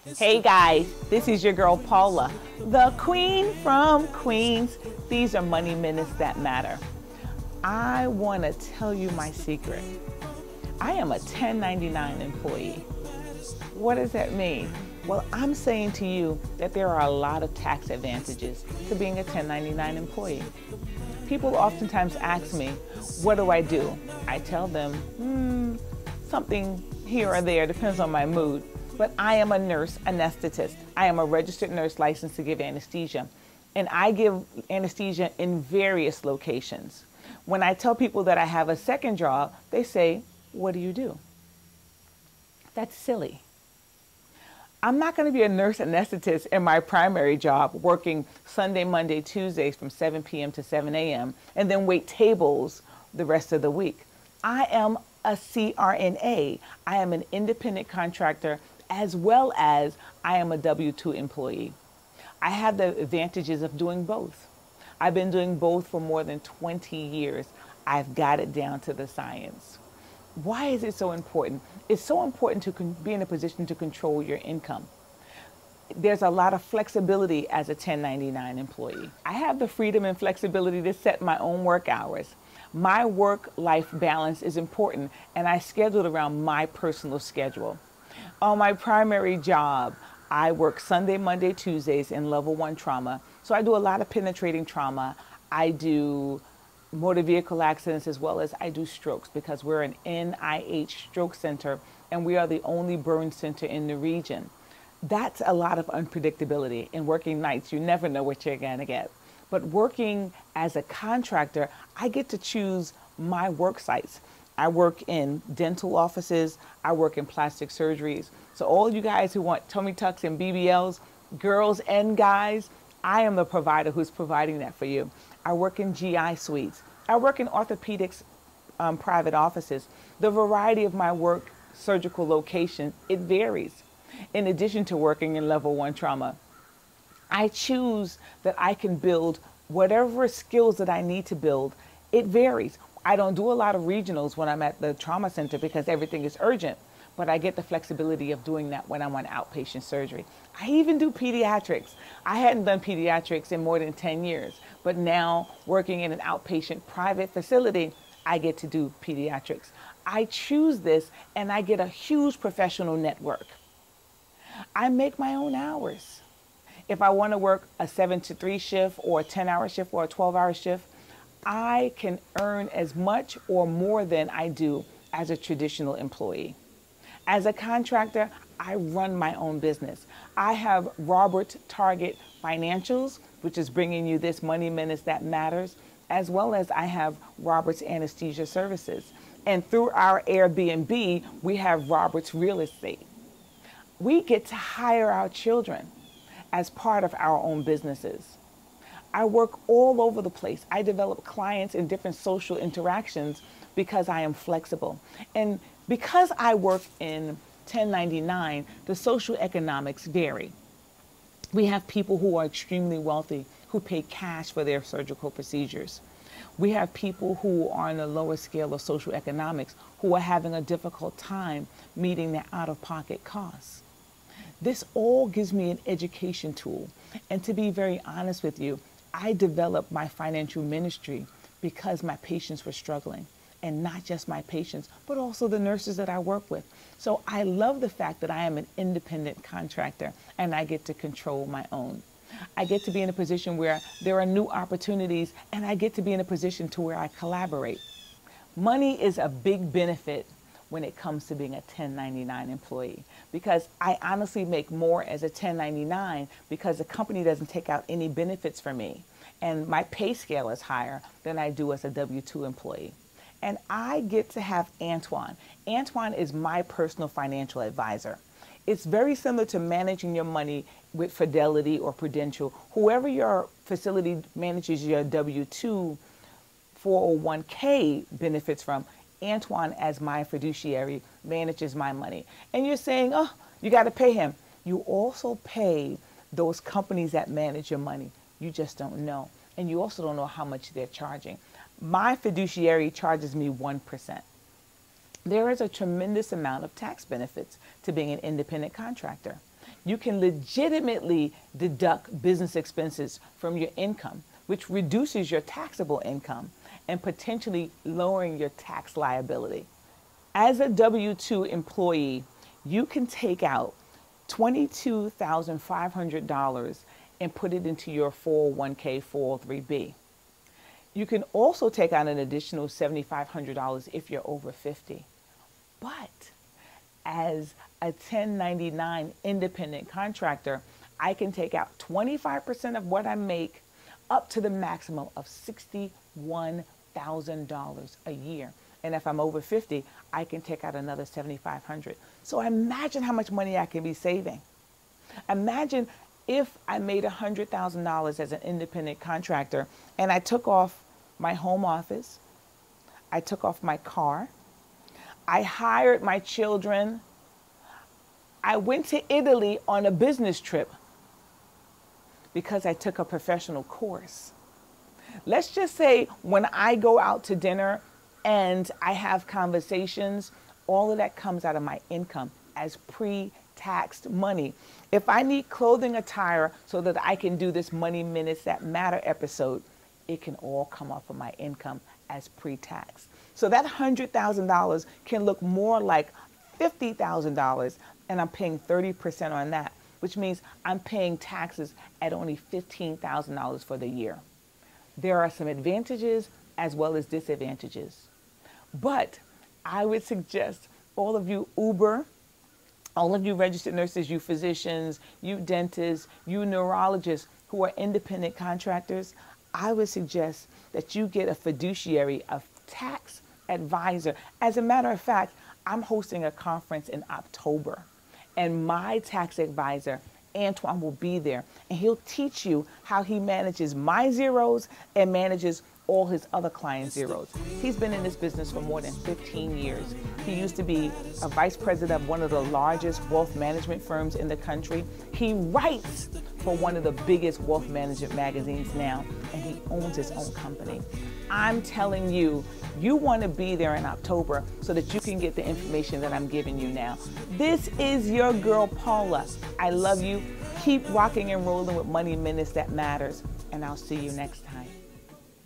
Hey guys, this is your girl Paula, the queen from Queens. These are money minutes that matter. I want to tell you my secret. I am a 1099 employee. What does that mean? Well, I'm saying to you that there are a lot of tax advantages to being a 1099 employee. People oftentimes ask me, what do I do? I tell them, something here or there, depends on my mood. But I am a nurse anesthetist. I am a registered nurse licensed to give anesthesia. And I give anesthesia in various locations. When I tell people that I have a second job, they say, what do you do? That's silly. I'm not going to be a nurse anesthetist in my primary job, working Sunday, Monday, Tuesdays from 7 p.m. to 7 a.m. and then wait tables the rest of the week. I am a CRNA. I am an independent contractor as well as I am a W-2 employee. I have the advantages of doing both. I've been doing both for more than 20 years. I've got it down to the science. Why is it so important? It's so important to be in a position to control your income. There's a lot of flexibility as a 1099 employee. I have the freedom and flexibility to set my own work hours. My work-life balance is important, and I schedule it around my personal schedule. On my primary job, I work Sunday, Monday, Tuesdays in level 1 trauma. So I do a lot of penetrating trauma. I do motor vehicle accidents as well as I do strokes because we're an NIH stroke center and we are the only burn center in the region. That's a lot of unpredictability. In working nights, you never know what you're going to get. But working as a contractor, I get to choose my work sites. I work in dental offices. I work in plastic surgeries. So all you guys who want tummy tucks and BBLs, girls and guys, I am the provider who's providing that for you. I work in GI suites. I work in orthopedics private offices. The variety of my work surgical location, it varies. In addition to working in level 1 trauma, I choose that I can build whatever skills that I need to build. It varies. I don't do a lot of regionals when I'm at the trauma center because everything is urgent, but I get the flexibility of doing that when I'm on outpatient surgery. I even do pediatrics. I hadn't done pediatrics in more than 10 years, but now working in an outpatient private facility, I get to do pediatrics. I choose this and I get a huge professional network. I make my own hours. If I want to work a 7 to 3 shift or a 10-hour shift or a 12-hour shift, I can earn as much or more than I do as a traditional employee. As a contractor, I run my own business. I have Robert Target Financials, which is bringing you this Money Minutes That Matters, as well as I have Robert's Anesthesia Services. And through our Airbnb, we have Robert's Real Estate. We get to hire our children as part of our own businesses. I work all over the place. I develop clients in different social interactions because I am flexible. And because I work in 1099, the social economics vary. We have people who are extremely wealthy who pay cash for their surgical procedures. We have people who are on the lower scale of social economics who are having a difficult time meeting their out-of-pocket costs. This all gives me an education tool. And to be very honest with you, I developed my financial ministry because my patients were struggling. And not just my patients, but also the nurses that I work with. So I love the fact that I am an independent contractor and I get to control my own. I get to be in a position where there are new opportunities and I get to be in a position to where I collaborate. Money is a big benefit when it comes to being a 1099 employee because I honestly make more as a 1099 because the company doesn't take out any benefits for me and my pay scale is higher than I do as a W-2 employee. And I get to have Antoine. Antoine is my personal financial advisor. It's very similar to managing your money with Fidelity or Prudential. Whoever your facility manages your W-2 401k benefits from, Antoine, as my fiduciary, manages my money. And you're saying, oh, you got to pay him. You also pay those companies that manage your money. You just don't know. And you also don't know how much they're charging. My fiduciary charges me 1%. There is a tremendous amount of tax benefits to being an independent contractor. You can legitimately deduct business expenses from your income, which reduces your taxable income and potentially lowering your tax liability. As a W-2 employee, you can take out $22,500 and put it into your 401k, 403b. You can also take out an additional $7,500 if you're over 50. But as a 1099 independent contractor, I can take out 25% of what I make up to the maximum of $61,000 a year. And if I'm over 50, I can take out another $7,500. So imagine how much money I can be saving. Imagine if I made $100,000 as an independent contractor and I took off my home office, I took off my car, I hired my children, I went to Italy on a business trip because I took a professional course. Let's just say when I go out to dinner and I have conversations, all of that comes out of my income as pre-taxed money. If I need clothing attire so that I can do this Money Minutes That Matter episode, it can all come off of my income as pre-tax. So that $100,000 can look more like $50,000, and I'm paying 30% on that, which means I'm paying taxes at only $15,000 for the year. There are some advantages as well as disadvantages. But I would suggest all of you Uber, all of you registered nurses, you physicians, you dentists, you neurologists who are independent contractors, I would suggest that you get a fiduciary, a tax advisor. As a matter of fact, I'm hosting a conference in October, and my tax advisor, Antoine, will be there, and he'll teach you how he manages my zeros and manages all his other clients' zeros. He's been in this business for more than 15 years. He used to be a vice president of one of the largest wealth management firms in the country. He writes for one of the biggest wealth management magazines now, and he owns his own company. I'm telling you, you want to be there in October so that you can get the information that I'm giving you now. This is your girl, Paula. I love you. Keep rocking and rolling with Money Minutes That Matters, and I'll see you next time.